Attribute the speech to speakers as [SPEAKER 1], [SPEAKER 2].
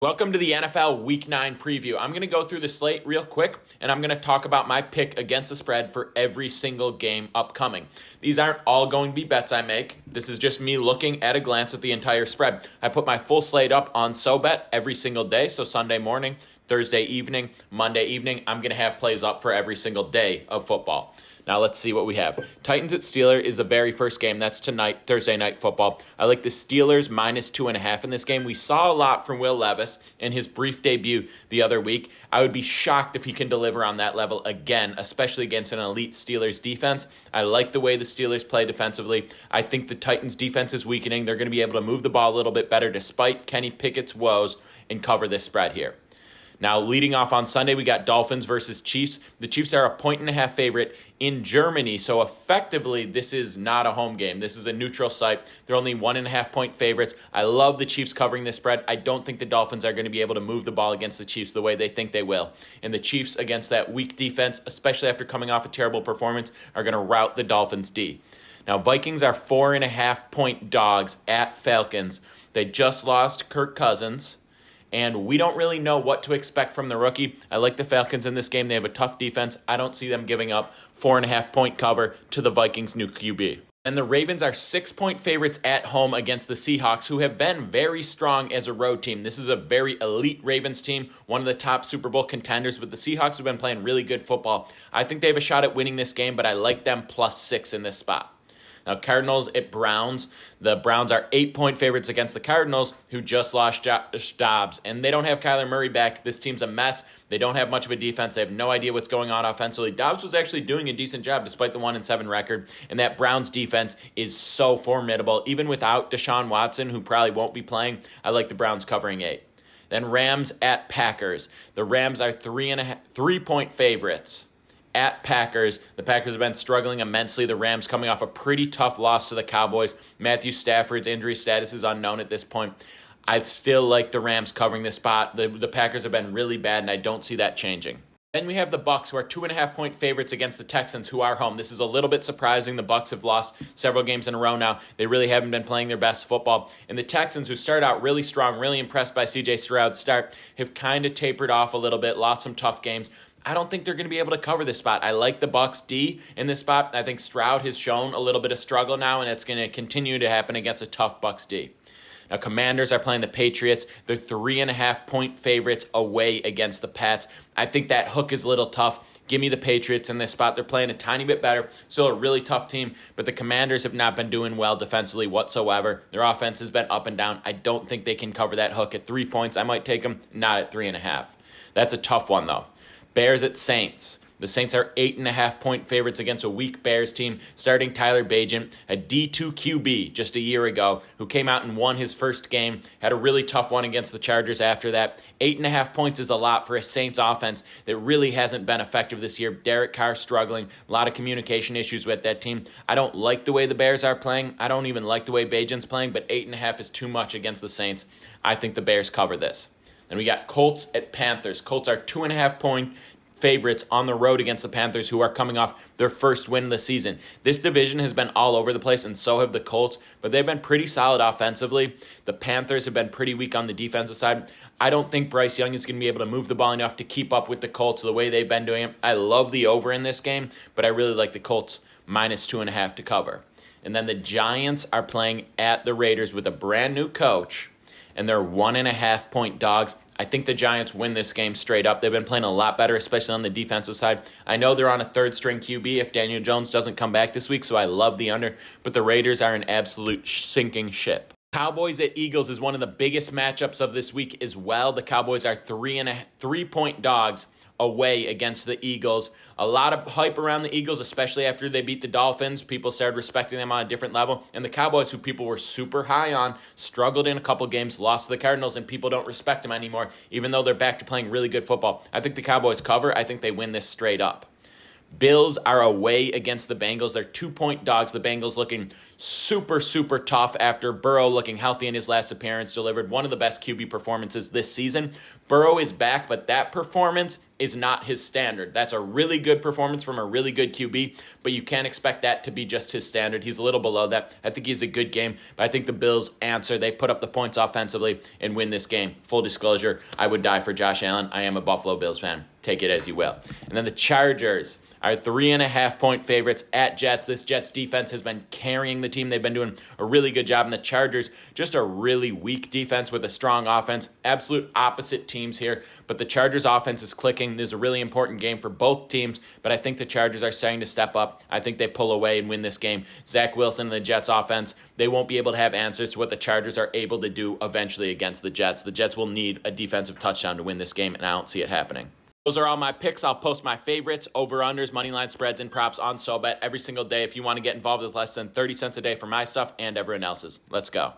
[SPEAKER 1] Welcome to the NFL Week 9 preview. I'm going to go through the slate real quick, and I'm going to talk about my pick against the spread for every single game upcoming. These aren't all going to be bets I make. This is just me looking at a glance at the entire spread. I put my full slate up on SoBet every single day, so Sunday morning, Thursday evening, Monday evening, I'm going to have plays up for every single day of football. Now let's see what we have. Titans at Steelers is the very first game. That's tonight, Thursday Night Football. I like the Steelers minus 2.5 in this game. We saw a lot from Will Levis in his brief debut the other week. I would be shocked if he can deliver on that level again, especially against an elite Steelers defense. I like the way the Steelers play defensively. I think the Titans defense is weakening. They're going to be able to move the ball a little bit better despite Kenny Pickett's woes and cover this spread here. Now, leading off on Sunday, we got Dolphins versus Chiefs. The Chiefs are a 1.5 favorite in Germany, so effectively, this is not a home game. This is a neutral site. They're only 1.5 point favorites. I love the Chiefs covering this spread. I don't think the Dolphins are going to be able to move the ball against the Chiefs the way they think they will. And the Chiefs, against that weak defense, especially after coming off a terrible performance, are going to rout the Dolphins' D. Now, Vikings are 4.5 point dogs at Falcons. They just lost Kirk Cousins, and we don't really know what to expect from the rookie. I like the Falcons in this game. They have a tough defense. I don't see them giving up 4.5 point cover to the Vikings' new QB. And the Ravens are 6 point favorites at home against the Seahawks, who have been very strong as a road team. This is a very elite Ravens team, one of the top Super Bowl contenders, but the Seahawks have been playing really good football. I think they have a shot at winning this game, but I like them +6 in this spot. Now, Cardinals at Browns. The Browns are 8 point favorites against the Cardinals, who just lost Josh Dobbs. And they don't have Kyler Murray back. This team's a mess. They don't have much of a defense. They have no idea what's going on offensively. Dobbs was actually doing a decent job despite the 1-7 record. And that Browns defense is so formidable. Even without Deshaun Watson, who probably won't be playing, I like the Browns covering 8. Then Rams at Packers. The Rams are 3 point favorites at Packers. The Packers have been struggling immensely. The Rams coming off a pretty tough loss to the Cowboys. Matthew Stafford's injury status is unknown at this point. I still like the Rams covering this spot. The Packers have been really bad, and I don't see that changing. Then we have the Bucs, who are 2.5 point favorites against the Texans, who are home. This is a little bit surprising. The Bucs have lost several games in a row now. They really haven't been playing their best football. And the Texans, who started out really strong, really impressed by C.J. Stroud's start, have kind of tapered off a little bit, lost some tough games. I don't think they're going to be able to cover this spot. I like the Bucs D in this spot. I think Stroud has shown a little bit of struggle now, and it's going to continue to happen against a tough Bucs D. Now, Commanders are playing the Patriots. They're 3.5 point favorites away against the Pats. I think that hook is a little tough. Give me the Patriots in this spot. They're playing a tiny bit better. Still a really tough team, but the Commanders have not been doing well defensively whatsoever. Their offense has been up and down. I don't think they can cover that hook at 3 points. I might take them, not at 3.5. That's a tough one, though. Bears at Saints. The Saints are 8.5 point favorites against a weak Bears team, starting Tyler Bagent, a D2 QB just a year ago, who came out and won his first game, had a really tough one against the Chargers after that. 8.5 points is a lot for a Saints offense that really hasn't been effective this year. Derek Carr struggling, a lot of communication issues with that team. I don't like the way the Bears are playing. I don't even like the way Bagent's playing, but 8.5 is too much against the Saints. I think the Bears cover this. Then we got Colts at Panthers. Colts are 2.5 point favorites on the road against the Panthers, who are coming off their first win of the season. This division has been all over the place, and so have the Colts, but they've been pretty solid offensively. The Panthers have been pretty weak on the defensive side. I don't think Bryce Young is going to be able to move the ball enough to keep up with the Colts the way they've been doing it. I love the over in this game, but I really like the Colts minus 2.5 to cover. And then the Giants are playing at the Raiders with a brand new coach, and they're 1.5 point dogs. I think the Giants win this game straight up. They've been playing a lot better, especially on the defensive side. I know they're on a third-string QB if Daniel Jones doesn't come back this week, so I love the under, but the Raiders are an absolute sinking ship. Cowboys at Eagles is one of the biggest matchups of this week as well. The Cowboys are 3 point dogs away against the Eagles. A lot of hype around the Eagles, especially after they beat the Dolphins. People started respecting them on a different level. And the Cowboys, who people were super high on, struggled in a couple games, lost to the Cardinals, and people don't respect them anymore, even though they're back to playing really good football. I think the Cowboys cover. I think they win this straight up. Bills are away against the Bengals. They're 2-point dogs. The Bengals looking super, super tough after Burrow looking healthy in his last appearance, delivered one of the best QB performances this season. Burrow is back, but that performance is not his standard. That's a really good performance from a really good QB, but you can't expect that to be just his standard. He's a little below that. I think he's a good game, but I think the Bills answer. They put up the points offensively and win this game. Full disclosure, I would die for Josh Allen. I am a Buffalo Bills fan. Take it as you will. And then the Chargers are 3.5-point favorites at Jets. This Jets defense has been carrying the team. They've been doing a really good job. And the Chargers, just a really weak defense with a strong offense. Absolute opposite teams here. But the Chargers offense is clicking. This is a really important game for both teams. But I think the Chargers are starting to step up. I think they pull away and win this game. Zach Wilson and the Jets offense, they won't be able to have answers to what the Chargers are able to do eventually against the Jets. The Jets will need a defensive touchdown to win this game, and I don't see it happening. Those are all my picks. I'll post my favorites, over-unders, money line spreads, and props on SoBet every single day if you want to get involved with less than 30 cents a day for my stuff and everyone else's. Let's go.